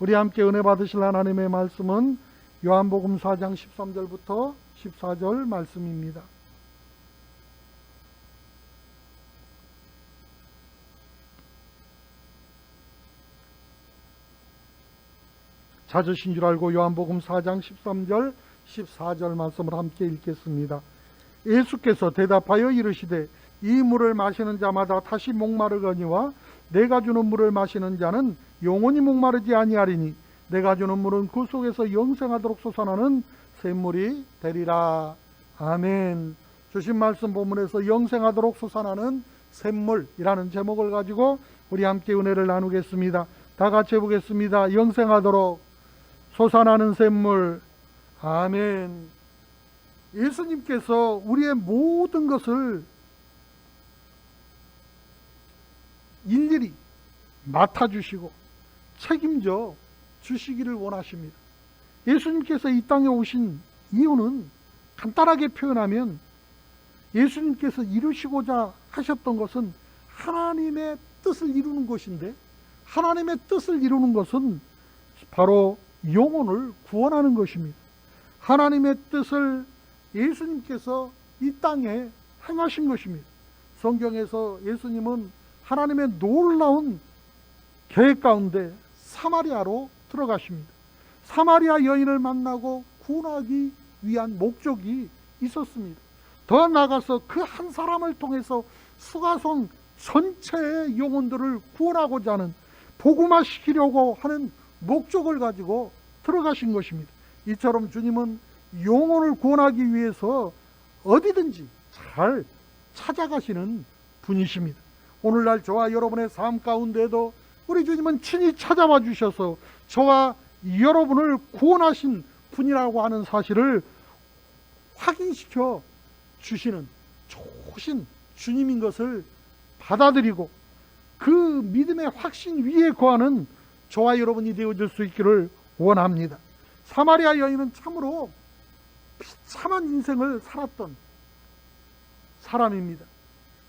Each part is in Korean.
우리 함께 은혜 받으실 하나님의 말씀은 요한복음 4장 13절부터 14절 말씀입니다. 찾으신 줄 알고 요한복음 4장 13절 14절 말씀을 함께 읽겠습니다. 예수께서 대답하여 이르시되 이 물을 마시는 자마다 다시 목마르거니와 내가 주는 물을 마시는 자는 영원히 목마르지 아니하리니 내가 주는 물은 그 속에서 영생하도록 솟아나는 샘물이 되리라. 아멘. 주신 말씀 본문에서 영생하도록 솟아나는 샘물이라는 제목을 가지고 우리 함께 은혜를 나누겠습니다. 다 같이 해보겠습니다. 영생하도록 솟아나는 샘물. 아멘. 예수님께서 우리의 모든 것을 일일이 맡아주시고 책임져 주시기를 원하십니다. 예수님께서 이 땅에 오신 이유는 간단하게 표현하면 예수님께서 이루시고자 하셨던 것은 하나님의 뜻을 이루는 것인데, 하나님의 뜻을 이루는 것은 바로 영혼을 구원하는 것입니다. 하나님의 뜻을 예수님께서 이 땅에 행하신 것입니다. 성경에서 예수님은 하나님의 놀라운 계획 가운데 사마리아로 들어가십니다. 사마리아 여인을 만나고 구원하기 위한 목적이 있었습니다. 더 나아가서 그 한 사람을 통해서 수가성 전체의 영혼들을 구원하고자 하는, 복음화시키려고 하는 목적을 가지고 들어가신 것입니다. 이처럼 주님은 영혼을 구원하기 위해서 어디든지 잘 찾아가시는 분이십니다. 오늘날 저와 여러분의 삶 가운데도 우리 주님은 친히 찾아와 주셔서 저와 여러분을 구원하신 분이라고 하는 사실을 확인시켜 주시는 좋으신 주님인 것을 받아들이고 그 믿음의 확신 위에 거하는 저와 여러분이 되어줄 수 있기를 원합니다. 사마리아 여인은 참으로 비참한 인생을 살았던 사람입니다.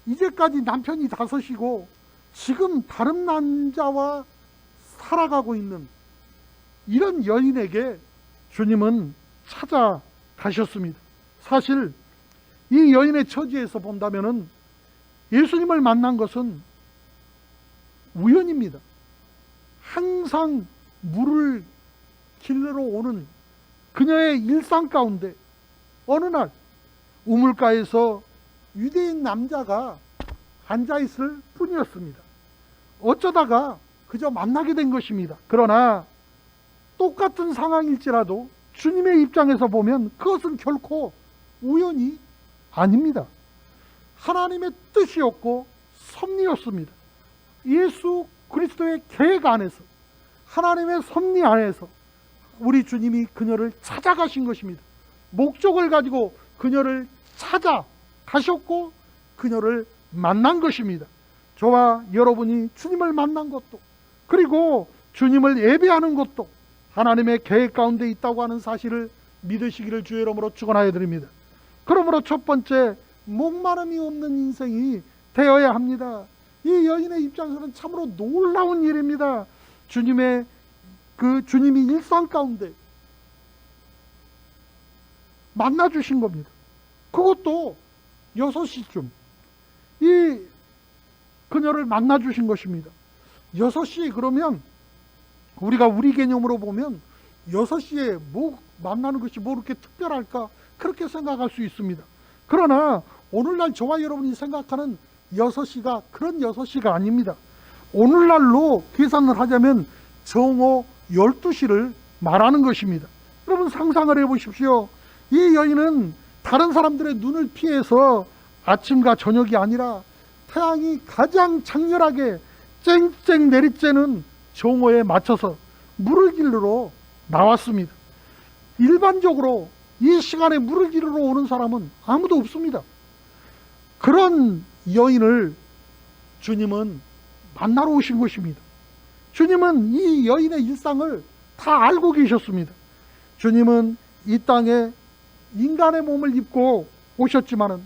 이제까지 남편이 5이고 지금 다른 남자와 살아가고 있는 이런 여인에게 주님은 찾아가셨습니다. 사실 이 여인의 처지에서 본다면은 예수님을 만난 것은 우연입니다. 항상 물을 길러 오는 그녀의 일상 가운데 어느 날 우물가에서 유대인 남자가 앉아있을 뿐이었습니다. 어쩌다가 그저 만나게 된 것입니다. 그러나 똑같은 상황일지라도 주님의 입장에서 보면 그것은 결코 우연이 아닙니다. 하나님의 뜻이었고 섭리였습니다. 예수 그리스도의 계획 안에서, 하나님의 섭리 안에서 우리 주님이 그녀를 찾아가신 것입니다. 목적을 가지고 그녀를 찾아가셨고 그녀를 만난 것입니다. 저와 여러분이 주님을 만난 것도, 그리고 주님을 예배하는 것도 하나님의 계획 가운데 있다고 하는 사실을 믿으시기를 주의 이름으로 축원하여 드립니다. 그러므로 첫 번째, 목마름이 없는 인생이 되어야 합니다. 이 여인의 입장에서는 참으로 놀라운 일입니다. 주님이 일상 가운데 만나주신 겁니다. 그것도 6시쯤 이 그녀를 만나주신 것입니다. 6시 그러면 우리가 우리 개념으로 보면 6시에 뭐 만나는 것이 뭐 그렇게 특별할까, 그렇게 생각할 수 있습니다. 그러나 오늘날 저와 여러분이 생각하는 6시가 그런 6시가 아닙니다. 오늘날로 계산을 하자면 정오 12시를 말하는 것입니다. 여러분 상상을 해보십시오. 이 여인은 다른 사람들의 눈을 피해서 아침과 저녁이 아니라 태양이 가장 장렬하게 쨍쨍 내리쬐는 정오에 맞춰서 물을 길러 나왔습니다. 일반적으로 이 시간에 물을 길러 오는 사람은 아무도 없습니다. 그런 여인을 주님은 만나러 오신 것입니다. 주님은 이 여인의 일상을 다 알고 계셨습니다. 주님은 이 땅에 인간의 몸을 입고 오셨지만은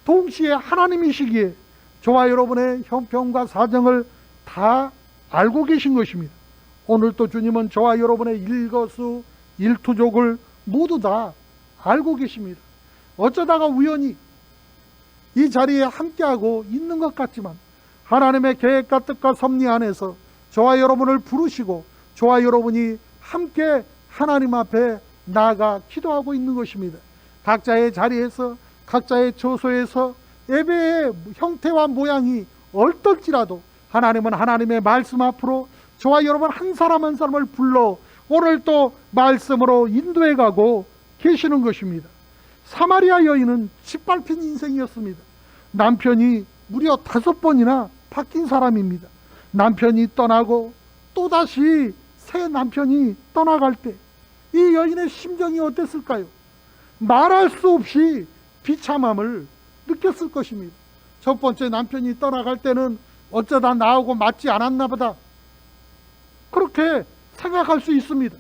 동시에 하나님이시기에 저와 여러분의 형편과 사정을 다 알고 계신 것입니다. 오늘 또 주님은 저와 여러분의 일거수 일투족을 모두 다 알고 계십니다. 어쩌다가 우연히 이 자리에 함께하고 있는 것 같지만 하나님의 계획과 뜻과 섭리 안에서 저와 여러분을 부르시고 저와 여러분이 함께 하나님 앞에 나아가 기도하고 있는 것입니다. 각자의 자리에서 각자의 처소에서 예배의 형태와 모양이 어떨지라도 하나님은 하나님의 말씀 앞으로 저와 여러분 한 사람 한 사람을 불러 오늘 또 말씀으로 인도해 가고 계시는 것입니다. 사마리아 여인은 짓밟힌 인생이었습니다. 남편이 무려 5번이나 바뀐 사람입니다. 남편이 떠나고 또다시 새 남편이 떠나갈 때 이 여인의 심정이 어땠을까요? 말할 수 없이 비참함을 느꼈을 것입니다. 첫 번째 남편이 떠나갈 때는 어쩌다 나하고 맞지 않았나 보다, 그렇게 생각할 수 있습니다.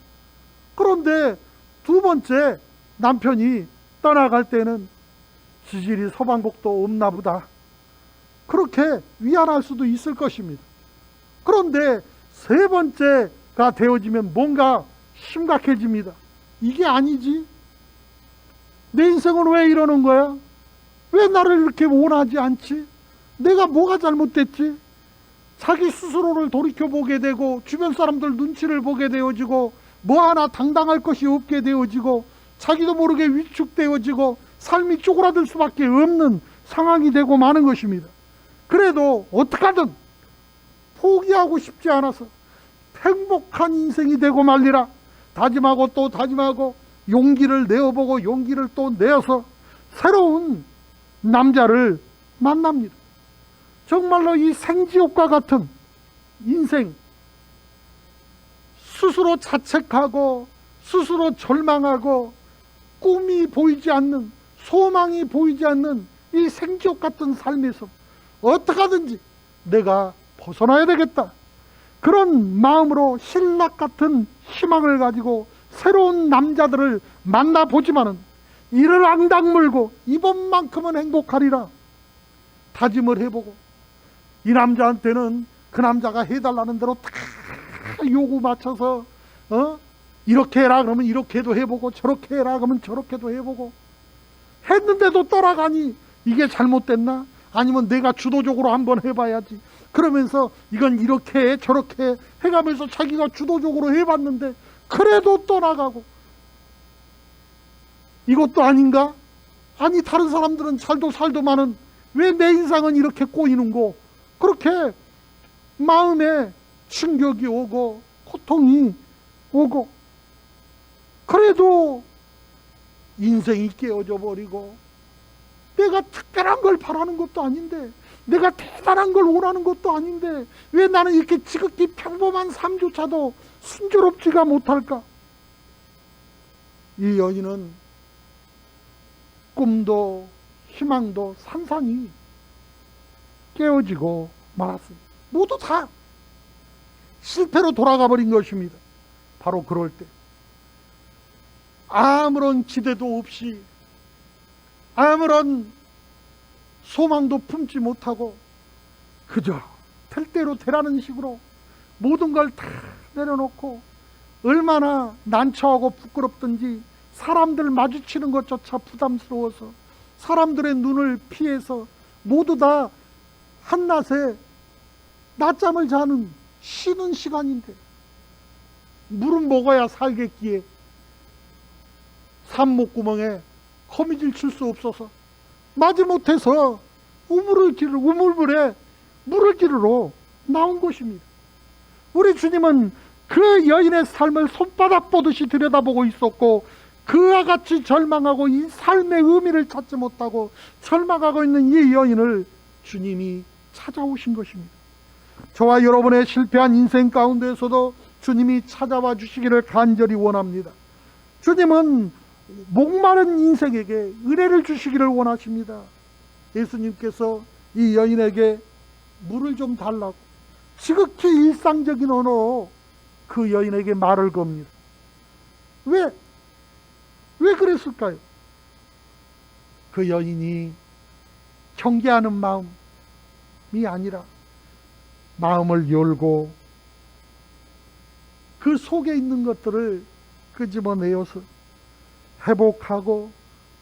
그런데 두 번째 남편이 떠나갈 때는 지질이 서방복도 없나 보다, 그렇게 위안할 수도 있을 것입니다. 그런데 세 번째가 되어지면 뭔가 심각해집니다. 이게 아니지? 내 인생은 왜 이러는 거야? 왜 나를 이렇게 원하지 않지? 내가 뭐가 잘못됐지? 자기 스스로를 돌이켜보게 되고 주변 사람들 눈치를 보게 되어지고 뭐 하나 당당할 것이 없게 되어지고 자기도 모르게 위축되어지고 삶이 쪼그라들 수밖에 없는 상황이 되고 마는 것입니다. 그래도 어떡하든 포기하고 싶지 않아서 행복한 인생이 되고 말리라 다짐하고 또 다짐하고 용기를 내어보고 용기를 또 내어서 새로운 남자를 만납니다. 정말로 이 생지옥과 같은 인생, 스스로 자책하고 스스로 절망하고 꿈이 보이지 않는, 소망이 보이지 않는 이 생지옥 같은 삶에서 어떡하든지 내가 벗어나야 되겠다, 그런 마음으로 신락 같은 희망을 가지고 새로운 남자들을 만나보지만은 이를 앙당 물고 이번만큼은 행복하리라 다짐을 해보고 이 남자한테는 그 남자가 해달라는 대로 다 요구 맞춰서 이렇게 해라 그러면 이렇게도 해보고 저렇게 해라 그러면 저렇게도 해보고 했는데도 떠나가니 이게 잘못됐나? 아니면 내가 주도적으로 한번 해봐야지, 그러면서 이건 이렇게 해 저렇게 해 해가면서 자기가 주도적으로 해봤는데 그래도 떠나가고, 이것도 아닌가? 아니 다른 사람들은 잘도 살도만은 왜 내 인상은 이렇게 꼬이는고, 그렇게 마음에 충격이 오고 고통이 오고, 그래도 인생이 깨어져 버리고 내가 특별한 걸 바라는 것도 아닌데 내가 대단한 걸 원하는 것도 아닌데 왜 나는 이렇게 지극히 평범한 삶조차도 순조롭지가 못할까? 이 여인은 꿈도 희망도 산산이 깨어지고 말았습니다. 모두 다 실패로 돌아가 버린 것입니다. 바로 그럴 때 아무런 기대도 없이 아무런 소망도 품지 못하고 그저 될 대로 되라는 식으로 모든 걸 다 내려놓고 얼마나 난처하고 부끄럽든지 사람들 마주치는 것조차 부담스러워서 사람들의 눈을 피해서 모두 다 한낮에 낮잠을 자는 쉬는 시간인데 물은 먹어야 살겠기에 산목구멍에 거미줄 칠 수 없어서 마지못해서 우물물에 물을 기르러 나온 것입니다. 우리 주님은 그 여인의 삶을 손바닥 보듯이 들여다보고 있었고 그와 같이 절망하고 이 삶의 의미를 찾지 못하고 절망하고 있는 이 여인을 주님이 찾아오신 것입니다. 저와 여러분의 실패한 인생 가운데서도 주님이 찾아와 주시기를 간절히 원합니다. 주님은 목마른 인생에게 은혜를 주시기를 원하십니다. 예수님께서 이 여인에게 물을 좀 달라고 지극히 일상적인 언어로 그 여인에게 말을 겁니다. 왜 그랬을까요? 그 여인이 경계하는 마음이 아니라 마음을 열고 그 속에 있는 것들을 끄집어내어서 회복하고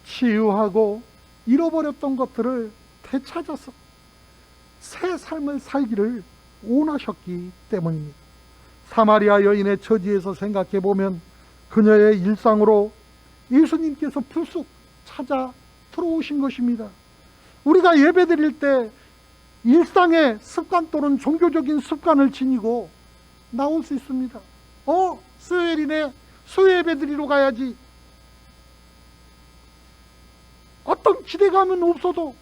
치유하고 잃어버렸던 것들을 되찾아서 새 삶을 살기를 원하셨기 때문입니다. 사마리아 여인의 처지에서 생각해 보면 그녀의 일상으로 예수님께서 불쑥 찾아 들어오신 것입니다. 우리가 예배 드릴 때 일상의 습관 또는 종교적인 습관을 지니고 나올 수 있습니다. 수요일이네, 수요 예배 드리러 가야지. 어떤 기대감은 없어도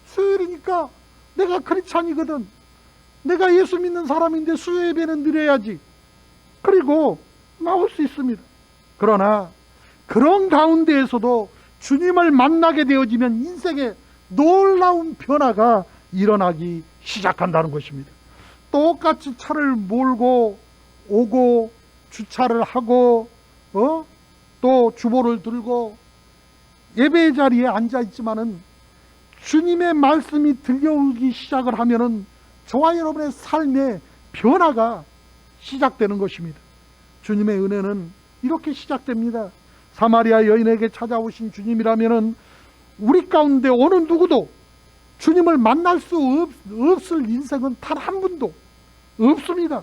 수요일이니까 내가 크리스찬이거든, 내가 예수 믿는 사람인데 수요 예배는 드려야지. 그리고 나올 수 있습니다. 그러나 그런 가운데에서도 주님을 만나게 되어지면 인생에 놀라운 변화가 일어나기 시작한다는 것입니다. 똑같이 차를 몰고 오고 주차를 하고 또 주보를 들고 예배의 자리에 앉아 있지만은 주님의 말씀이 들려오기 시작을 하면은 저와 여러분의 삶의 변화가 시작되는 것입니다. 주님의 은혜는 이렇게 시작됩니다. 사마리아 여인에게 찾아오신 주님이라면은 우리 가운데 어느 누구도 주님을 만날 수 없을 인생은 단 한 분도 없습니다.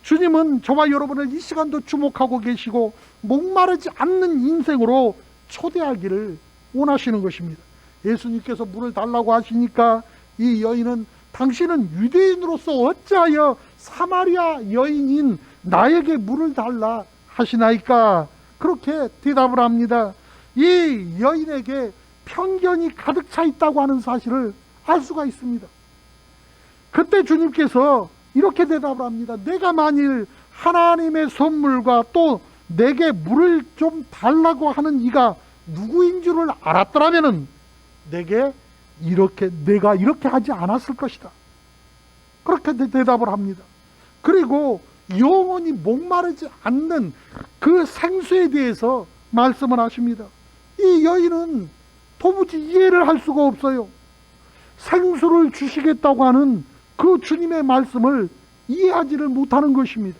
주님은 저와 여러분을 이 시간도 주목하고 계시고 목마르지 않는 인생으로 초대하기를 원하시는 것입니다. 예수님께서 물을 달라고 하시니까 이 여인은 당신은 유대인으로서 어찌하여 사마리아 여인인 나에게 물을 달라 하시나이까? 그렇게 대답을 합니다. 이 여인에게 편견이 가득 차 있다고 하는 사실을 알 수가 있습니다. 그때 주님께서 이렇게 대답을 합니다. 내가 만일 하나님의 선물과 또 내게 물을 좀 달라고 하는 이가 누구인 줄을 알았더라면은 내가 이렇게 하지 않았을 것이다. 그렇게 대답을 합니다. 그리고 영원히 목마르지 않는 그 생수에 대해서 말씀을 하십니다. 이 여인은 도무지 이해를 할 수가 없어요. 생수를 주시겠다고 하는 그 주님의 말씀을 이해하지를 못하는 것입니다.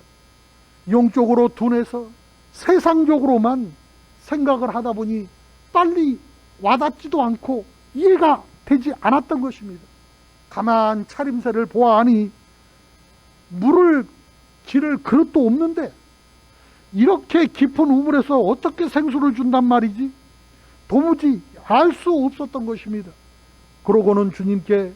영적으로 둔해서 세상적으로만 생각을 하다 보니 빨리 와닿지도 않고 이해가 되지 않았던 것입니다. 가만 차림새를 보아하니 물을 기를 그릇도 없는데 이렇게 깊은 우물에서 어떻게 생수를 준단 말이지? 도무지 알 수 없었던 것입니다. 그러고는 주님께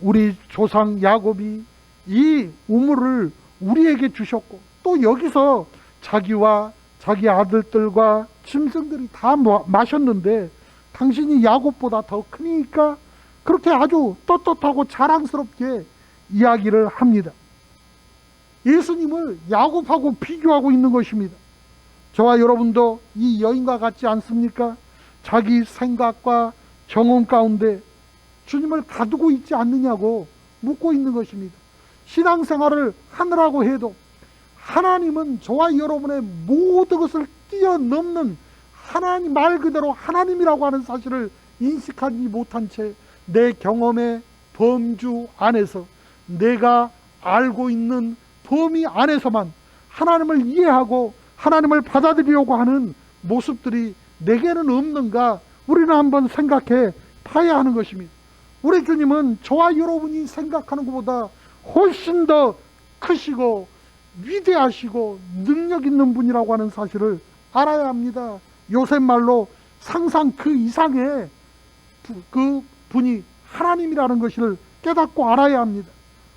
우리 조상 야곱이 이 우물을 우리에게 주셨고 또 여기서 자기와 자기 아들들과 짐승들이 다 마셨는데 당신이 야곱보다 더 크니까 그렇게 아주 떳떳하고 자랑스럽게 이야기를 합니다. 예수님을 야곱하고 비교하고 있는 것입니다. 저와 여러분도 이 여인과 같지 않습니까? 자기 생각과 경험 가운데 주님을 가두고 있지 않느냐고 묻고 있는 것입니다. 신앙생활을 하느라고 해도 하나님은 저와 여러분의 모든 것을 뛰어넘는 하나님, 말 그대로 하나님이라고 하는 사실을 인식하지 못한 채 내 경험의 범주 안에서 내가 알고 있는 범위 안에서만 하나님을 이해하고 하나님을 받아들이려고 하는 모습들이 내게는 없는가 우리는 한번 생각해 봐야 하는 것입니다. 우리 주님은 저와 여러분이 생각하는 것보다 훨씬 더 크시고 위대하시고 능력 있는 분이라고 하는 사실을 알아야 합니다. 요새 말로 상상 그 이상의 그 분이 하나님이라는 것을 깨닫고 알아야 합니다.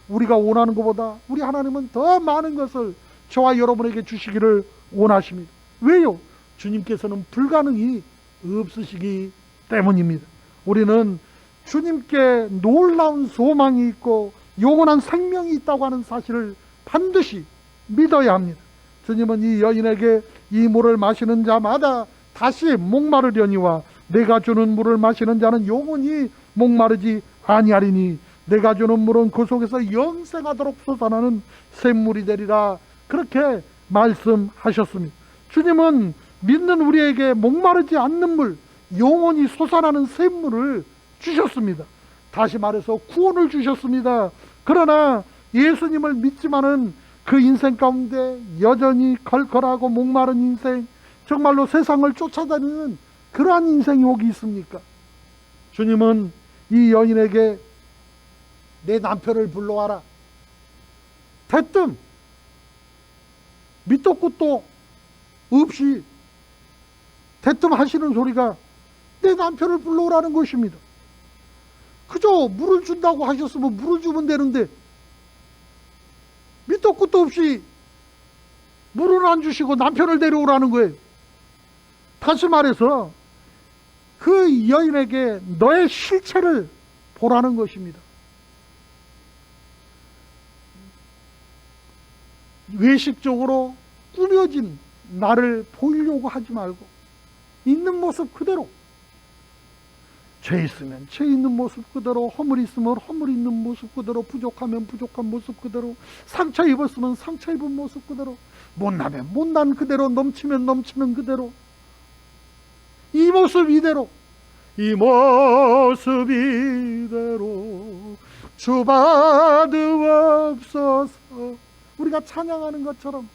우리가 원하는 것보다 우리 하나님은 더 많은 것을 저와 여러분에게 주시기를 원하십니다. 왜요? 주님께서는 불가능이 없으시기 때문입니다. 우리는 주님께 놀라운 소망이 있고 영원한 생명이 있다고 하는 사실을 반드시 믿어야 합니다. 주님은 이 여인에게 이 물을 마시는 자마다 다시 목마르려니와 내가 주는 물을 마시는 자는 영원히 목마르지 아니하리니 내가 주는 물은 그 속에서 영생하도록 솟아나는 샘물이 되리라. 그렇게 말씀하셨습니다. 주님은 믿는 우리에게 목마르지 않는 물, 영원히 솟아나는 샘물을 주셨습니다. 다시 말해서 구원을 주셨습니다. 그러나 예수님을 믿지만은 그 인생 가운데 여전히 걸걸하고 목마른 인생, 정말로 세상을 쫓아다니는 그러한 인생이 오기 있습니까? 주님은 이 여인에게 내 남편을 불러와라. 대뜸 밑도 끝도 없이 대뜸 하시는 소리가 내 남편을 불러오라는 것입니다. 그저 물을 준다고 하셨으면 물을 주면 되는데 밑도 끝도 없이 물을 안 주시고 남편을 데려오라는 거예요. 다시 말해서 그 여인에게 너의 실체를 보라는 것입니다. 외식적으로 꾸며진 나를 보이려고 하지 말고 있는 모습 그대로, 죄 있으면 죄 있는 모습 그대로, 허물 있으면 허물 있는 모습 그대로, 부족하면 부족한 모습 그대로, 상처 입었으면 상처 입은 모습 그대로, 못나면 못난 그대로, 넘치면 넘치는 그대로, 이 모습 이대로, 이 모습 이대로 주 받으옵소서. 우리가 찬양하는 것처럼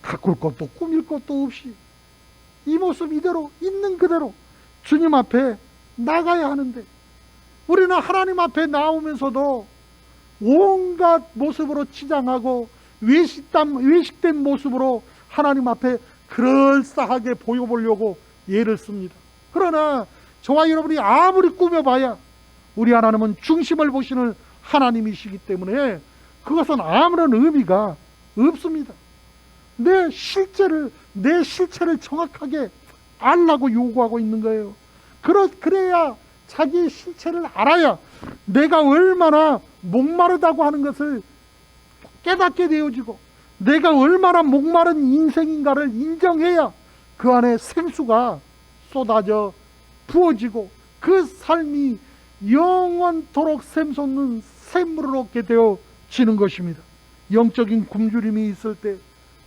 가꿀 것도 꾸밀 것도 없이 이 모습 이대로 있는 그대로 주님 앞에 나가야 하는데, 우리는 하나님 앞에 나오면서도 온갖 모습으로 치장하고 외식된 모습으로 하나님 앞에 그럴싸하게 보여보려고 예를 씁니다. 그러나 저와 여러분이 아무리 꾸며봐야 우리 하나님은 중심을 보시는 하나님이시기 때문에 그것은 아무런 의미가 없습니다. 내 실체를 정확하게 알라고 요구하고 있는 거예요. 그래야 자기의 실체를 알아야 내가 얼마나 목마르다고 하는 것을 깨닫게 되어지고, 내가 얼마나 목마른 인생인가를 인정해야 그 안에 생수가 쏟아져 부어지고 그 삶이 영원토록 샘솟는 샘물을 얻게 되어지는 것입니다. 영적인 굶주림이 있을 때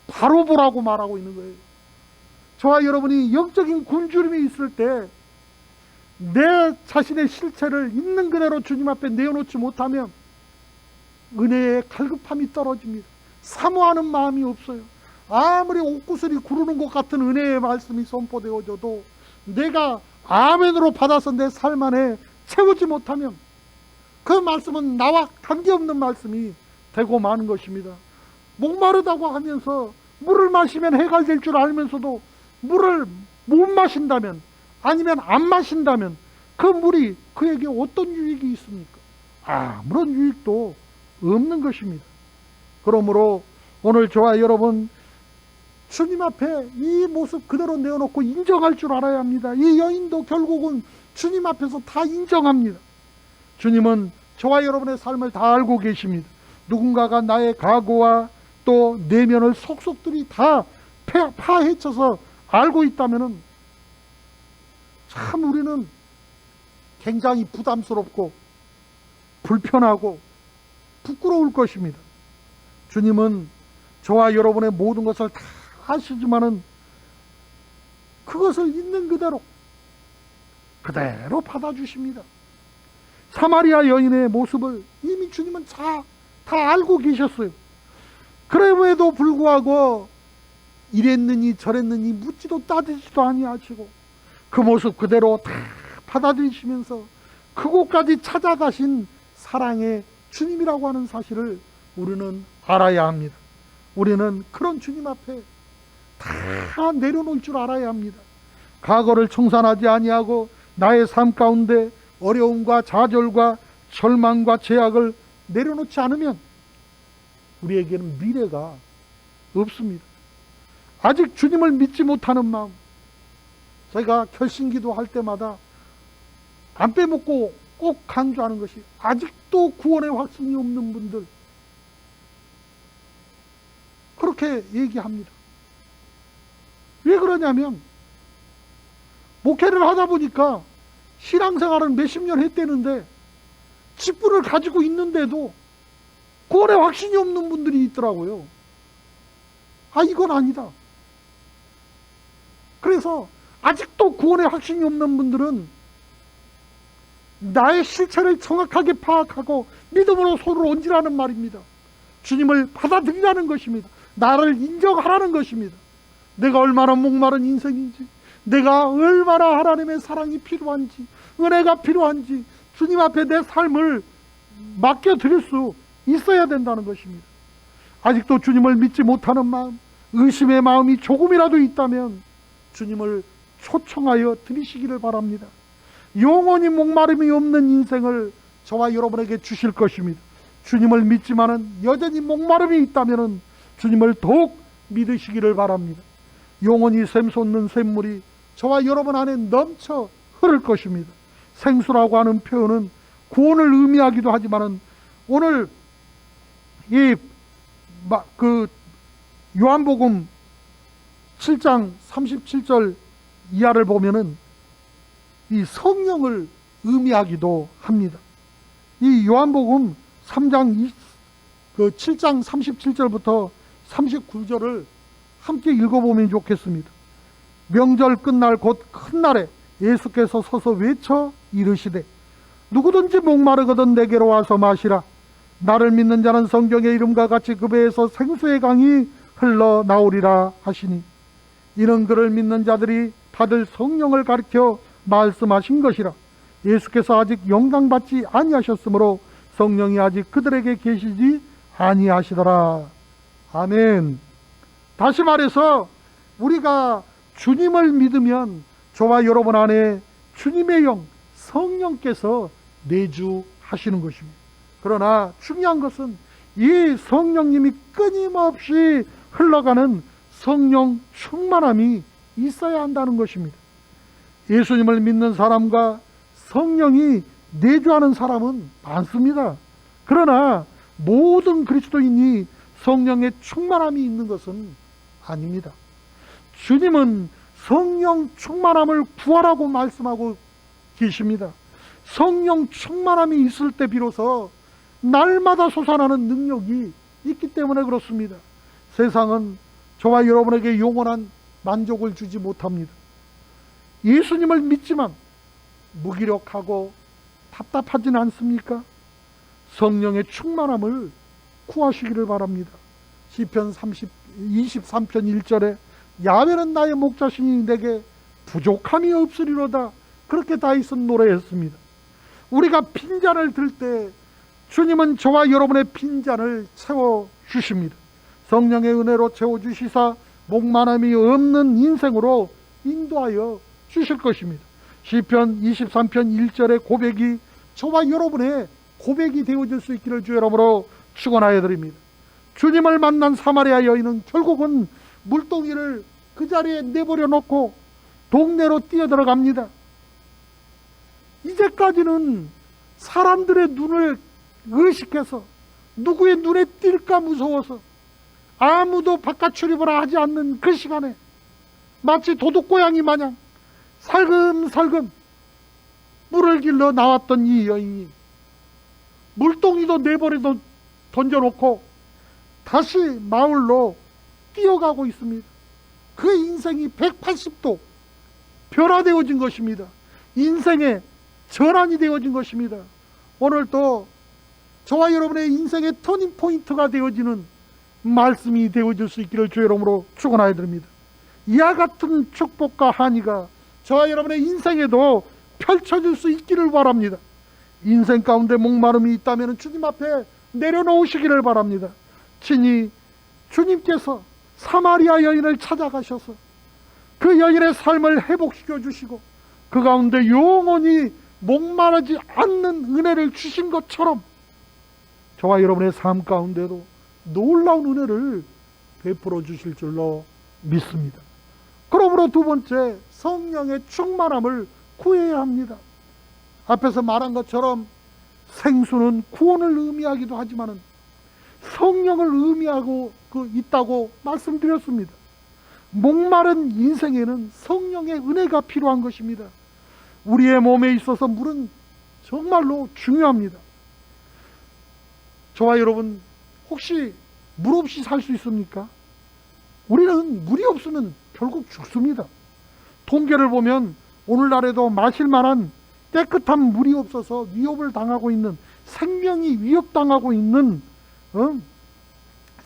바로 보라고 말하고 있는 거예요. 저와 여러분이 영적인 굶주림이 있을 때 내 자신의 실체를 있는 그대로 주님 앞에 내어놓지 못하면 은혜의 갈급함이 떨어집니다. 사모하는 마음이 없어요. 아무리 옷구슬이 구르는 것 같은 은혜의 말씀이 선포되어져도 내가 아멘으로 받아서 내 삶 안에 채우지 못하면 그 말씀은 나와 관계없는 말씀이 되고 마는 것입니다. 목마르다고 하면서 물을 마시면 해갈될 줄 알면서도 물을 못 마신다면, 아니면 안 마신다면 그 물이 그에게 어떤 유익이 있습니까? 아무런 유익도 없는 것입니다. 그러므로 오늘 저와 여러분, 주님 앞에 이 모습 그대로 내어놓고 인정할 줄 알아야 합니다. 이 여인도 결국은 주님 앞에서 다 인정합니다. 주님은 저와 여러분의 삶을 다 알고 계십니다. 누군가가 나의 과거와 또 내면을 속속들이 다 파헤쳐서 알고 있다면 참 우리는 굉장히 부담스럽고 불편하고 부끄러울 것입니다. 주님은 저와 여러분의 모든 것을 다 아시지만은 그것을 있는 그대로 받아주십니다. 사마리아 여인의 모습을 이미 주님은 다 알고 계셨어요. 그럼에도 불구하고 이랬느니 저랬느니 묻지도 따지지도 아니하시고 그 모습 그대로 다 받아들이시면서 그곳까지 찾아가신 사랑의 주님이라고 하는 사실을 우리는 알아야 합니다. 우리는 그런 주님 앞에 다 내려놓을 줄 알아야 합니다. 과거를 청산하지 아니하고 나의 삶 가운데 어려움과 좌절과 절망과 죄악을 내려놓지 않으면 우리에게는 미래가 없습니다. 아직 주님을 믿지 못하는 마음, 제가 결심기도 할 때마다 안 빼먹고 꼭 강조하는 것이, 아직도 구원의 확신이 없는 분들 그렇게 얘기합니다. 왜 그러냐면 목회를 하다 보니까 신앙생활은 몇십 년 했대는데 직분을 가지고 있는데도 구원의 확신이 없는 분들이 있더라고요. 이건 아니다. 그래서 아직도 구원의 확신이 없는 분들은 나의 실체를 정확하게 파악하고 믿음으로 손을 얹으라는 말입니다. 주님을 받아들이라는 것입니다. 나를 인정하라는 것입니다. 내가 얼마나 목마른 인생인지, 내가 얼마나 하나님의 사랑이 필요한지, 은혜가 필요한지 주님 앞에 내 삶을 맡겨드릴 수 있어야 된다는 것입니다. 아직도 주님을 믿지 못하는 마음, 의심의 마음이 조금이라도 있다면 주님을 초청하여 드리시기를 바랍니다. 영원히 목마름이 없는 인생을 저와 여러분에게 주실 것입니다. 주님을 믿지만은 여전히 목마름이 있다면 주님을 더욱 믿으시기를 바랍니다. 영원히 샘솟는 샘물이 저와 여러분 안에 넘쳐 흐를 것입니다. 생수라고 하는 표현은 구원을 의미하기도 하지만은 오늘 요한복음 7장 37절 이하를 보면은 이 성령을 의미하기도 합니다. 이 요한복음 7장 37절부터 39절을 함께 읽어보면 좋겠습니다. 명절 끝날 곧 큰 날에 예수께서 서서 외쳐 이르시되 누구든지 목마르거든 내게로 와서 마시라. 나를 믿는 자는 성경의 이름과 같이 그 배에서 생수의 강이 흘러나오리라 하시니, 이는 그를 믿는 자들이 받을 성령을 가리켜 말씀하신 것이라. 예수께서 아직 영광받지 아니하셨으므로 성령이 아직 그들에게 계시지 아니하시더라. 아멘. 다시 말해서 우리가 주님을 믿으면 저와 여러분 안에 주님의 영 성령께서 내주하시는 것입니다. 그러나 중요한 것은 이 성령님이 끊임없이 흘러가는 성령 충만함이 있어야 한다는 것입니다. 예수님을 믿는 사람과 성령이 내주하는 사람은 많습니다. 그러나 모든 그리스도인이 성령의 충만함이 있는 것은 아닙니다. 주님은 성령 충만함을 구하라고 말씀하고 계십니다. 성령 충만함이 있을 때 비로소 날마다 솟아나는 능력이 있기 때문에 그렇습니다. 세상은 저와 여러분에게 영원한 만족을 주지 못합니다. 예수님을 믿지만 무기력하고 답답하지는 않습니까? 성령의 충만함을 구하시기를 바랍니다. 시편 23편 1절에 야훼는 나의 목자시니 내게 부족함이 없으리로다, 그렇게 다윗은 노래했습니다. 우리가 빈잔을 들 때 주님은 저와 여러분의 빈잔을 채워주십니다. 성령의 은혜로 채워주시사 목마름이 없는 인생으로 인도하여 주실 것입니다. 시편 23편 1절의 고백이 저와 여러분의 고백이 되어줄 수 있기를 주 이름으로 축원하여 드립니다. 주님을 만난 사마리아 여인은 결국은 물동이를 그 자리에 내버려 놓고 동네로 뛰어들어갑니다. 이제까지는 사람들의 눈을 의식해서 누구의 눈에 띌까 무서워서 아무도 바깥 출입을 하지 않는 그 시간에 마치 도둑고양이 마냥 살금살금 물을 길러 나왔던 이 여인이 물동이도 내버려 던져놓고 다시 마을로 뛰어가고 있습니다. 그 인생이 180도 변화되어진 것입니다. 인생의 전환이 되어진 것입니다. 오늘 또 저와 여러분의 인생의 터닝포인트가 되어지는 말씀이 되어질 수 있기를 주의 이름으로 축원하여 드립니다. 이와 같은 축복과 한의가 저와 여러분의 인생에도 펼쳐질 수 있기를 바랍니다. 인생 가운데 목마름이 있다면 주님 앞에 내려놓으시기를 바랍니다. 친히 주님께서 사마리아 여인을 찾아가셔서 그 여인의 삶을 회복시켜 주시고 그 가운데 영원히 목마르지 않는 은혜를 주신 것처럼 저와 여러분의 삶 가운데도 놀라운 은혜를 베풀어 주실 줄로 믿습니다. 그러므로 두 번째, 성령의 충만함을 구해야 합니다. 앞에서 말한 것처럼 생수는 구원을 의미하기도 하지만 성령을 의미하고 있다고 말씀드렸습니다. 목마른 인생에는 성령의 은혜가 필요한 것입니다. 우리의 몸에 있어서 물은 정말로 중요합니다. 저와 여러분, 혹시 물 없이 살 수 있습니까? 우리는 물이 없으면 결국 죽습니다. 통계를 보면 오늘날에도 마실 만한 깨끗한 물이 없어서 위협을 당하고 있는, 생명이 위협당하고 있는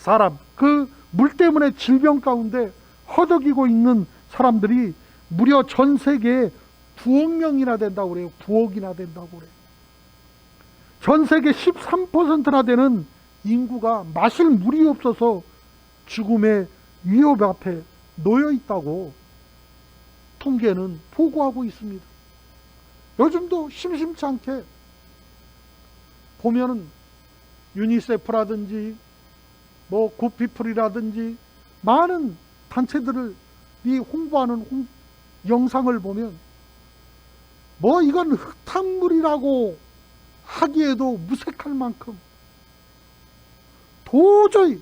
사람, 그 물 때문에 질병 가운데 허덕이고 있는 사람들이 무려 전 세계에 9억 명이나 된다고 그래요. 9억이나 된다고 그래요. 전 세계 13%나 되는 인구가 마실 물이 없어서 죽음의 위협 앞에 놓여 있다고 통계는 보고하고 있습니다. 요즘도 심심치 않게 보면은 유니세프라든지 굿피플이라든지 많은 단체들이 홍보하는 영상을 보면 이건 흙탕물이라고 하기에도 무색할 만큼 도저히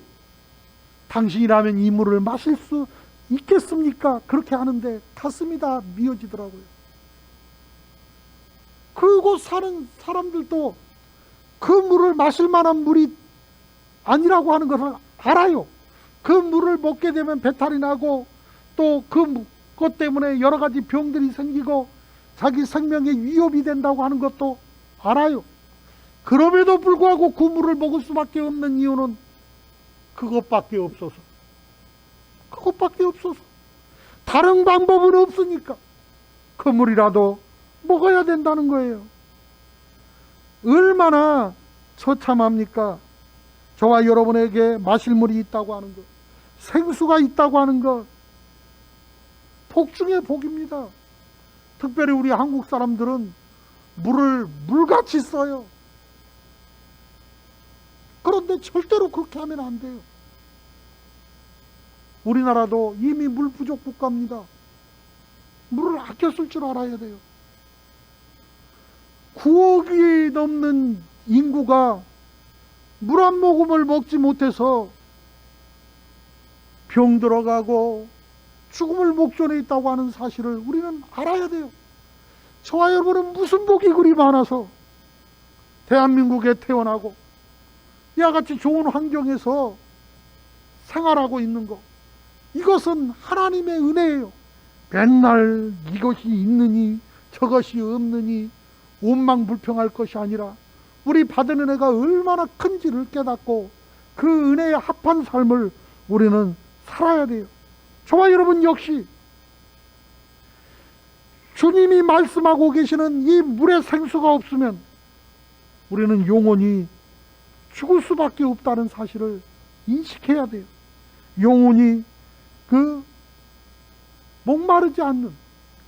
당신이라면 이 물을 마실 수 있겠습니까? 그렇게 하는데 가슴이 다 미어지더라고요. 그곳 사는 사람들도 그 물을 마실 만한 물이 아니라고 하는 것을 알아요. 그 물을 먹게 되면 배탈이 나고 또 그것 때문에 여러 가지 병들이 생기고 자기 생명에 위협이 된다고 하는 것도 알아요. 그럼에도 불구하고 그 물을 먹을 수밖에 없는 이유는 그것밖에 없어서. 다른 방법은 없으니까 그 물이라도 먹어야 된다는 거예요. 얼마나 처참합니까? 저와 여러분에게 마실 물이 있다고 하는 것, 생수가 있다고 하는 것, 복 중에 복입니다. 특별히 우리 한국 사람들은 물을 물같이 써요. 그런데 절대로 그렇게 하면 안 돼요. 우리나라도 이미 물 부족 국가입니다. 물을 아껴 쓸 줄 알아야 돼요. 9억이 넘는 인구가 물 한 모금을 먹지 못해서 병 들어가고 죽음을 목전에 있다고 하는 사실을 우리는 알아야 돼요. 저와 여러분은 무슨 복이 그리 많아서 대한민국에 태어나고 이와 같이 좋은 환경에서 생활하고 있는 것, 이것은 하나님의 은혜예요. 맨날 이것이 있느니 저것이 없느니 원망불평할 것이 아니라 우리 받은 은혜가 얼마나 큰지를 깨닫고 그 은혜에 합한 삶을 우리는 살아야 돼요. 저와 여러분 역시 주님이 말씀하고 계시는 이 물의 생수가 없으면 우리는 영원히 죽을 수밖에 없다는 사실을 인식해야 돼요. 영원히 그 목마르지 않는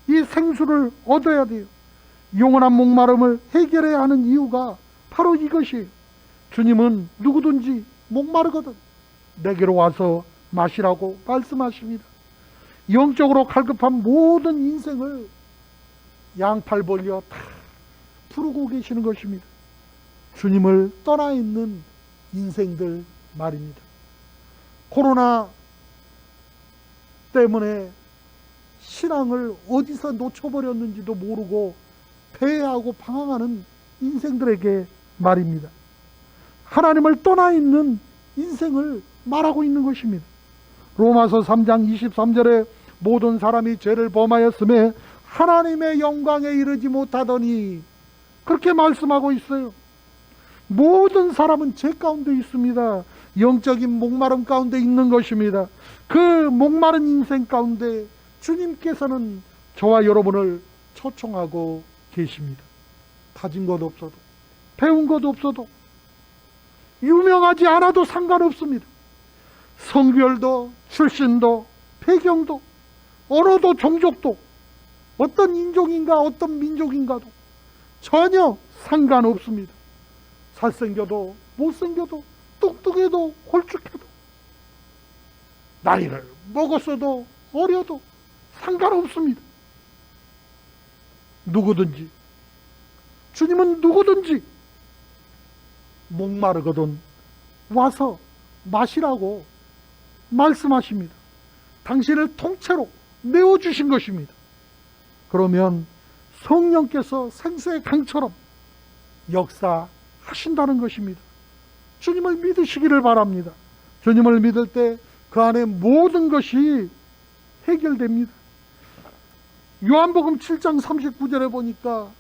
이 생수를 얻어야 돼요. 영원한 목마름을 해결해야 하는 이유가 바로 이것이에요. 주님은 누구든지 목마르거든 내게로 와서 마시라고 말씀하십니다. 영적으로 갈급한 모든 인생을 양팔 벌려 다 부르고 계시는 것입니다. 주님을 떠나 있는 인생들 말입니다. 코로나 때문에 신앙을 어디서 놓쳐버렸는지도 모르고 패하고 방황하는 인생들에게 말입니다. 하나님을 떠나 있는 인생을 말하고 있는 것입니다. 로마서 3장 23절에 모든 사람이 죄를 범하였음에 하나님의 영광에 이르지 못하더니 그렇게 말씀하고 있어요. 모든 사람은 죄 가운데 있습니다. 영적인 목마름 가운데 있는 것입니다. 그 목마른 인생 가운데 주님께서는 저와 여러분을 초청하고 계십니다. 가진 것 없어도, 배운 것 없어도, 유명하지 않아도 상관없습니다. 성별도, 출신도, 배경도, 언어도, 종족도, 어떤 인종인가 어떤 민족인가도 전혀 상관없습니다. 잘생겨도 못생겨도 똑똑해도 홀쭉해도 나이를 먹었어도 어려도 상관없습니다. 누구든지, 주님은 누구든지 목마르거든 와서 마시라고 말씀하십니다. 당신을 통째로 메워주신 것입니다. 그러면 성령께서 생수의 강처럼 역사하신다는 것입니다. 주님을 믿으시기를 바랍니다. 주님을 믿을 때 그 안에 모든 것이 해결됩니다. 요한복음 7장 39절에 보니까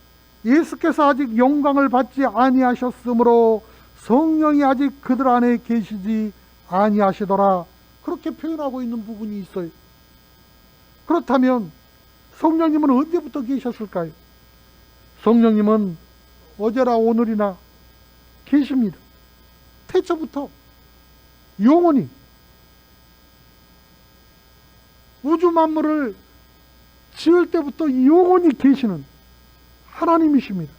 예수께서 아직 영광을 받지 아니하셨으므로 성령이 아직 그들 안에 계시지 아니하시더라. 그렇게 표현하고 있는 부분이 있어요. 그렇다면 성령님은 언제부터 계셨을까요? 성령님은 어제나 오늘이나 계십니다. 태초부터 영원히 우주 만물을 지을 때부터 영원히 계시는 하나님이십니다.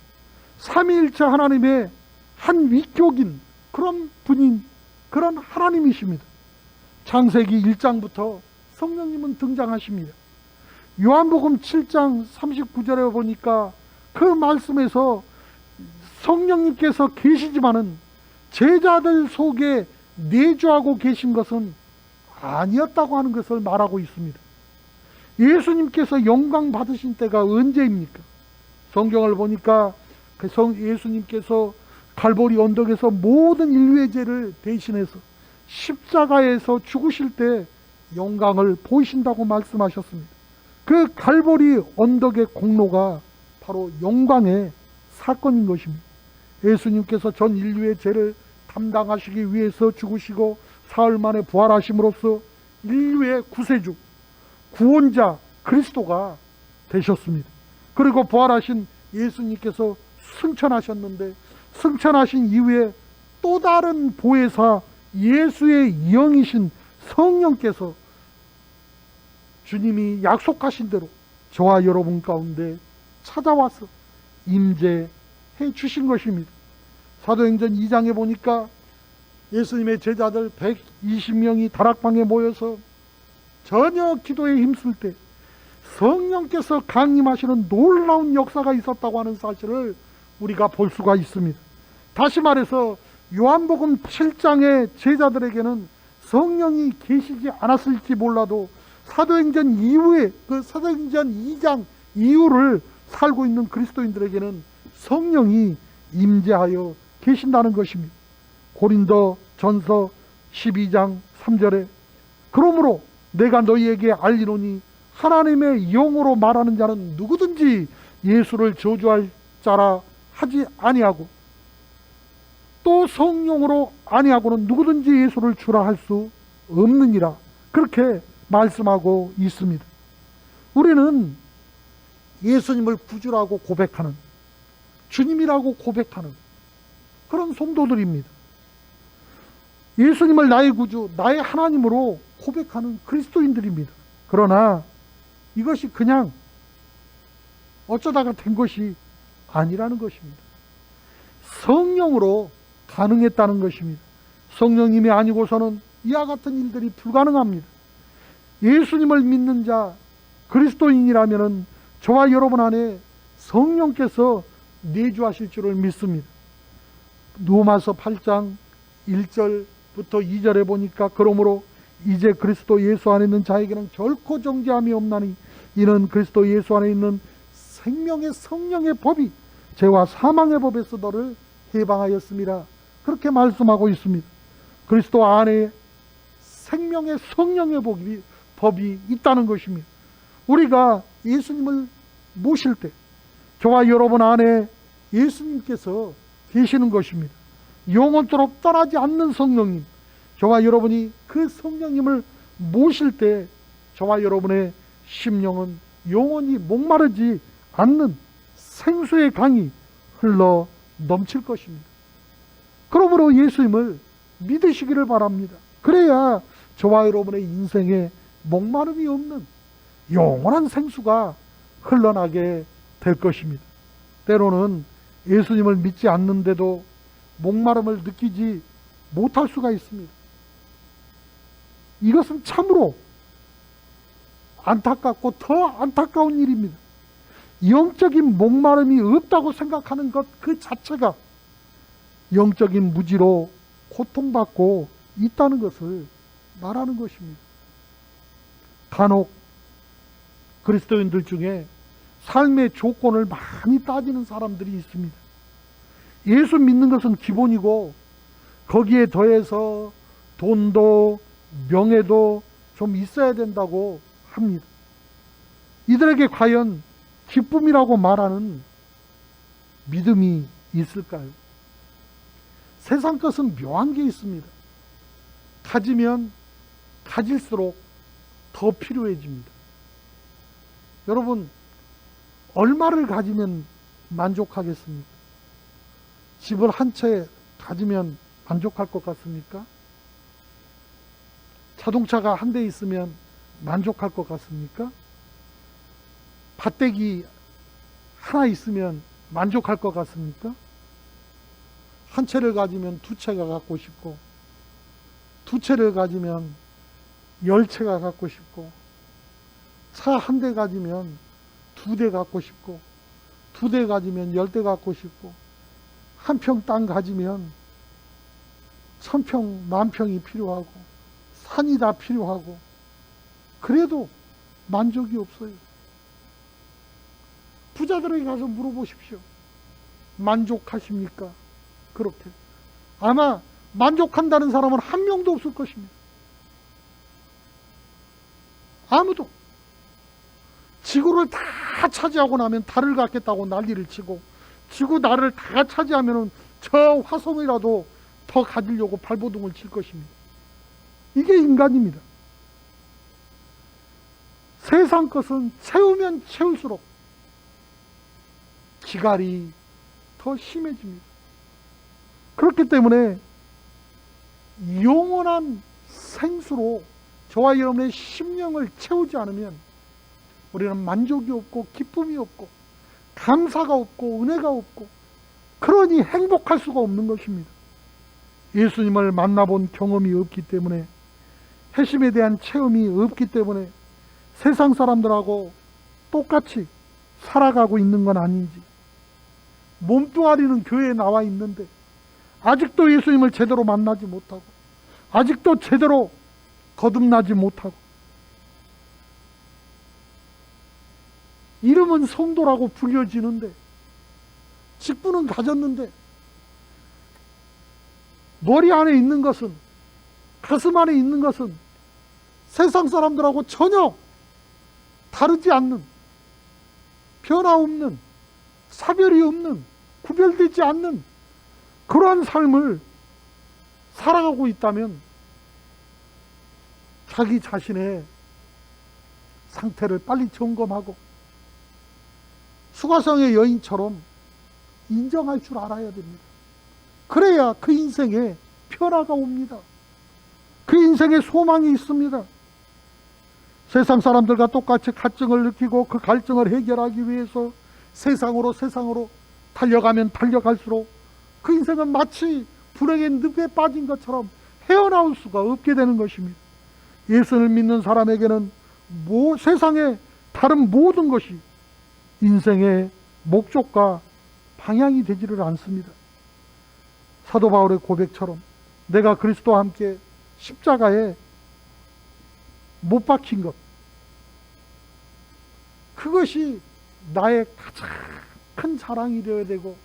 삼위일체 하나님의 한 위격인 그런 분인 그런 하나님이십니다. 창세기 1장부터 성령님은 등장하십니다. 요한복음 7장 39절에 보니까 그 말씀에서 성령님께서 계시지만은 제자들 속에 내주하고 계신 것은 아니었다고 하는 것을 말하고 있습니다. 예수님께서 영광 받으신 때가 언제입니까? 성경을 보니까 예수님께서 갈보리 언덕에서 모든 인류의 죄를 대신해서 십자가에서 죽으실 때 영광을 보이신다고 말씀하셨습니다. 그 갈보리 언덕의 공로가 바로 영광의 사건인 것입니다. 예수님께서 전 인류의 죄를 담당하시기 위해서 죽으시고 사흘 만에 부활하심으로써 인류의 구세주, 구원자 그리스도가 되셨습니다. 그리고 부활하신 예수님께서 승천하셨는데 승천하신 이후에 또 다른 보혜사 예수의 영이신 성령께서 주님이 약속하신 대로 저와 여러분 가운데 찾아와서 임재해 주신 것입니다. 사도행전 2장에 보니까 예수님의 제자들 120명이 다락방에 모여서 전혀 기도에 힘쓸 때 성령께서 강림하시는 놀라운 역사가 있었다고 하는 사실을 우리가 볼 수가 있습니다. 다시 말해서 요한복음 7장의 제자들에게는 성령이 계시지 않았을지 몰라도 사도행전 이후에 그 사도행전 2장 이후를 살고 있는 그리스도인들에게는 성령이 임재하여 계신다는 것입니다. 고린도 전서 12장 3절에 그러므로 내가 너희에게 알리노니 하나님의 영으로 말하는 자는 누구든지 예수를 저주할 자라 하지 아니하고 또 성령으로 아니하고는 누구든지 예수를 주라 할 수 없느니라. 그렇게 말씀하고 있습니다. 우리는 예수님을 구주라고 고백하는, 주님이라고 고백하는 그런 성도들입니다. 예수님을 나의 구주, 나의 하나님으로 고백하는 그리스도인들입니다. 그러나 이것이 그냥 어쩌다가 된 것이 아니라는 것입니다. 성령으로 가능했다는 것입니다. 성령님이 아니고서는 이와 같은 일들이 불가능합니다. 예수님을 믿는 자, 그리스도인이라면 저와 여러분 안에 성령께서 내주하실 줄을 믿습니다. 로마서 8장 1절부터 2절에 보니까 그러므로 이제 그리스도 예수 안에 있는 자에게는 결코 정죄함이 없나니 이는 그리스도 예수 안에 있는 생명의 성령의 법이 죄와 사망의 법에서 너를 해방하였습니다. 그렇게 말씀하고 있습니다. 그리스도 안에 생명의 성령의 법이 있다는 것입니다. 우리가 예수님을 모실 때 저와 여러분 안에 예수님께서 계시는 것입니다. 영원토록 떠나지 않는 성령님, 저와 여러분이 그 성령님을 모실 때 저와 여러분의 심령은 영원히 목마르지 않는 생수의 강이 흘러 넘칠 것입니다. 그러므로 예수님을 믿으시기를 바랍니다. 그래야 저와 여러분의 인생에 목마름이 없는 영원한 생수가 흘러나게 될 것입니다. 때로는 예수님을 믿지 않는데도 목마름을 느끼지 못할 수가 있습니다. 이것은 참으로 안타깝고 더 안타까운 일입니다. 영적인 목마름이 없다고 생각하는 것 그 자체가 영적인 무지로 고통받고 있다는 것을 말하는 것입니다. 간혹 그리스도인들 중에 삶의 조건을 많이 따지는 사람들이 있습니다. 예수 믿는 것은 기본이고 거기에 더해서 돈도 명예도 좀 있어야 된다고 합니다. 이들에게 과연 기쁨이라고 말하는 믿음이 있을까요? 세상 것은 묘한 게 있습니다. 가지면 가질수록 더 필요해집니다. 여러분, 얼마를 가지면 만족하겠습니까? 집을 한 채 가지면 만족할 것 같습니까? 자동차가 한 대 있으면 만족할 것 같습니까? 밭대기 하나 있으면 만족할 것 같습니까? 한 채를 가지면 두 채가 갖고 싶고, 두 채를 가지면 10채가 갖고 싶고, 차 한 대 가지면 2대 갖고 싶고, 2대 가지면 10대 갖고 싶고, 한 평 땅 가지면 1000평, 10,000평이 필요하고, 산이 다 필요하고, 그래도 만족이 없어요. 부자들에게 가서 물어보십시오. 만족하십니까? 그렇게. 아마 만족한다는 사람은 한 명도 없을 것입니다. 아무도. 지구를 다 차지하고 나면 달을 갖겠다고 난리를 치고, 지구 나를 다 차지하면 저 화성이라도 더 가지려고 발버둥을 칠 것입니다. 이게 인간입니다. 세상 것은 채우면 채울수록 기갈이 더 심해집니다. 그렇기 때문에 영원한 생수로 저와 여러분의 심령을 채우지 않으면 우리는 만족이 없고 기쁨이 없고 감사가 없고 은혜가 없고, 그러니 행복할 수가 없는 것입니다. 예수님을 만나본 경험이 없기 때문에, 회심에 대한 체험이 없기 때문에 세상 사람들하고 똑같이 살아가고 있는 건 아닌지, 몸뚱아리는 교회에 나와 있는데 아직도 예수님을 제대로 만나지 못하고, 아직도 제대로 거듭나지 못하고, 이름은 성도라고 불려지는데, 직분은 가졌는데, 머리 안에 있는 것은, 가슴 안에 있는 것은 세상 사람들하고 전혀 다르지 않는, 변화 없는, 사별이 없는, 구별되지 않는 그러한 삶을 살아가고 있다면 자기 자신의 상태를 빨리 점검하고 수가성의 여인처럼 인정할 줄 알아야 됩니다. 그래야 그 인생에 변화가 옵니다. 그 인생에 소망이 있습니다. 세상 사람들과 똑같이 갈증을 느끼고 그 갈증을 해결하기 위해서 세상으로 달려가면 달려갈수록 그 인생은 마치 불행의 늪에 빠진 것처럼 헤어나올 수가 없게 되는 것입니다. 예수를 믿는 사람에게는 세상의 다른 모든 것이 인생의 목적과 방향이 되지를 않습니다. 사도 바울의 고백처럼 내가 그리스도와 함께 십자가에 못 박힌 것, 그것이 나의 가장 큰 자랑이 되어야 되고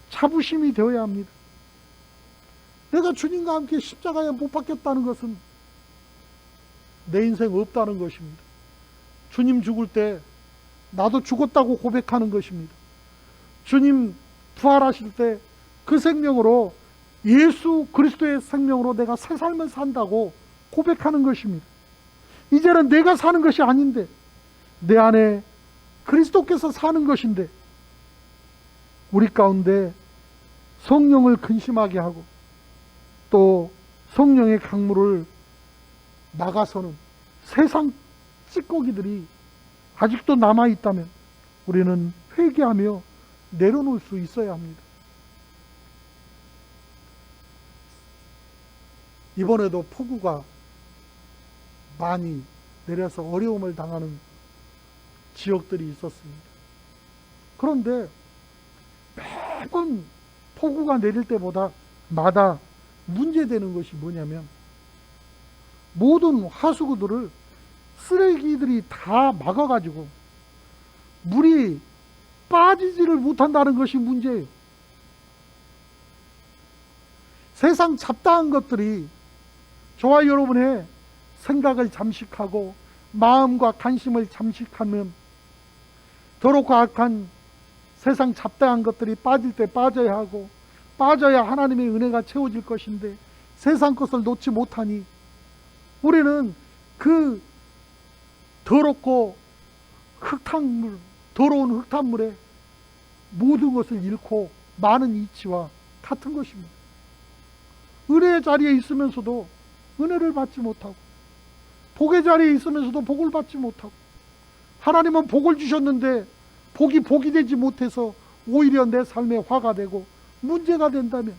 자부심이 되어야 합니다. 내가 주님과 함께 십자가에 못 박혔다는 것은 내 인생 없다는 것입니다. 주님 죽을 때 나도 죽었다고 고백하는 것입니다. 주님 부활하실 때 그 생명으로, 예수 그리스도의 생명으로 내가 새 삶을 산다고 고백하는 것입니다. 이제는 내가 사는 것이 아닌데 내 안에 그리스도께서 사는 것인데, 우리 가운데 성령을 근심하게 하고 또 성령의 강물을 나가서는 세상 찌꺼기들이 아직도 남아있다면 우리는 회개하며 내려놓을 수 있어야 합니다. 이번에도 폭우가 많이 내려서 어려움을 당하는 지역들이 있었습니다. 그런데 매번 폭우가 내릴 때마다 문제되는 것이 뭐냐면, 모든 하수구들을 쓰레기들이 다 막아가지고 물이 빠지지를 못한다는 것이 문제예요. 세상 잡다한 것들이 저와 여러분의 생각을 잠식하고 마음과 관심을 잠식하면 더럽고 악한 세상 잡다한 것들이 빠질 때 빠져야 하고, 빠져야 하나님의 은혜가 채워질 것인데 세상 것을 놓지 못하니 우리는 그 더럽고 흙탕물, 더러운 흙탕물에 모든 것을 잃고 많은 이치와 같은 것입니다. 은혜의 자리에 있으면서도 은혜를 받지 못하고, 복의 자리에 있으면서도 복을 받지 못하고, 하나님은 복을 주셨는데 복이 되지 못해서 오히려 내 삶에 화가 되고 문제가 된다면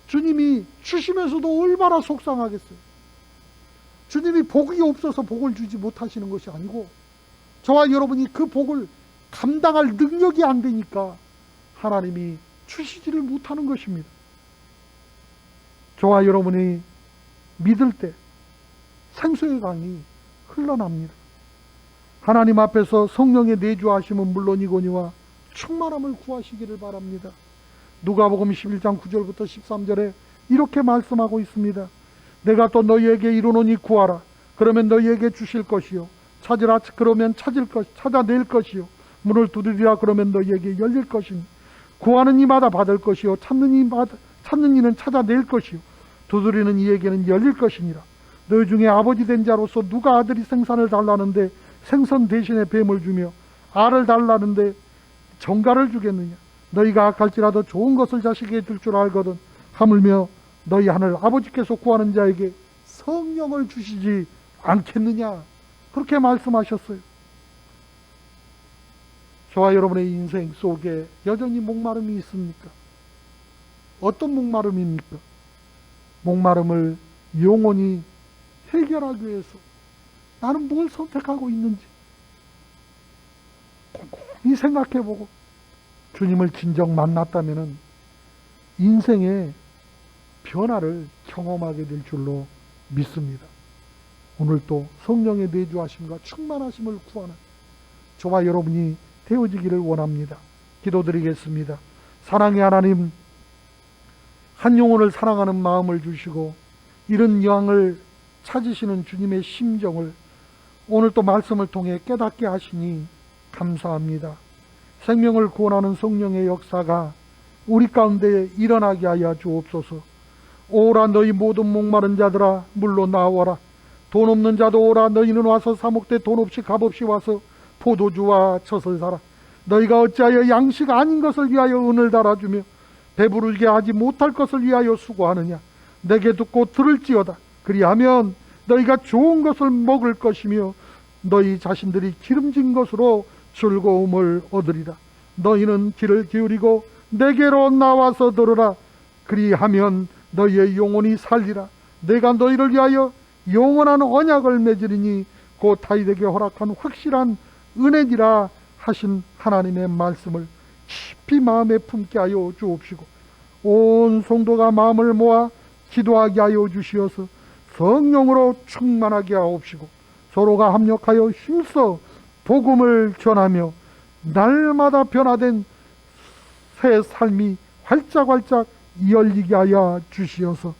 주님이 주시면서도 얼마나 속상하겠어요. 주님이 복이 없어서 복을 주지 못하시는 것이 아니고, 저와 여러분이 그 복을 감당할 능력이 안 되니까 하나님이 주시지를 못하는 것입니다. 저와 여러분이 믿을 때 생수의 강이 흘러납니다. 하나님 앞에서 성령의 내주하심은 물론이거니와 충만함을 구하시기를 바랍니다. 누가복음 11장 9절부터 13절에 이렇게 말씀하고 있습니다. 내가 또 너희에게 이르노니 구하라. 그러면 너희에게 주실 것이요. 찾으라. 그러면 찾아낼 것이요. 문을 두드리라. 그러면 너희에게 열릴 것이니. 구하는 이마다 받을 것이요. 찾는 이는 찾아낼 것이요. 두드리는 이에게는 열릴 것이니라. 너희 중에 아버지 된 자로서 누가 아들이 생선을 달라는데 생선 대신에 뱀을 주며 알을 달라는데 정갈을 주겠느냐. 너희가 악할지라도 좋은 것을 자식에게 줄 줄 알거든. 하물며 너희 하늘 아버지께서 구하는 자에게 성령을 주시지 않겠느냐. 그렇게 말씀하셨어요. 저와 여러분의 인생 속에 여전히 목마름이 있습니까? 어떤 목마름입니까? 목마름을 영원히 해결하기 위해서 나는 뭘 선택하고 있는지 곰곰이 생각해보고 주님을 진정 만났다면 인생의 변화를 경험하게 될 줄로 믿습니다. 오늘도 성령의 내주하심과 충만하심을 구하는 저와 여러분이 되어지기를 원합니다. 기도드리겠습니다. 사랑의 하나님, 한 영혼을 사랑하는 마음을 주시고 이런 양을 찾으시는 주님의 심정을 오늘 또 말씀을 통해 깨닫게 하시니 감사합니다. 생명을 구원하는 성령의 역사가 우리 가운데 일어나게 하여 주옵소서. 오라 너희 모든 목마른 자들아 물로 나와라. 돈 없는 자도 오라. 너희는 와서 사목대 돈 없이 값없이 와서 포도주와 젖을 사라. 너희가 어찌하여 양식 아닌 것을 위하여 은을 달아주며 배부르게 하지 못할 것을 위하여 수고하느냐. 내게 듣고 들을지어다. 그리하면 너희가 좋은 것을 먹을 것이며 너희 자신들이 기름진 것으로 즐거움을 얻으리라. 너희는 귀를 기울이고 내게로 나와서 들으라. 그리하면 너희의 영혼이 살리라. 내가 너희를 위하여 영원한 언약을 맺으리니 곧 다윗에게 허락한 확실한 은혜니라 하신 하나님의 말씀을 깊이 마음에 품게 하여 주옵시고 온 성도가 마음을 모아 기도하게 하여 주시어서 성령으로 충만하게 하옵시고 서로가 합력하여 힘써 복음을 전하며 날마다 변화된 새 삶이 활짝활짝 열리게 하여 주시어서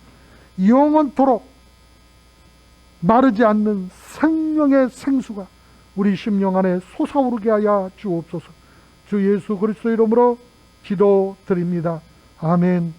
영원토록 마르지 않는 생명의 생수가 우리 심령 안에 솟아오르게 하여 주옵소서. 주 예수 그리스도 이름으로 기도드립니다. 아멘.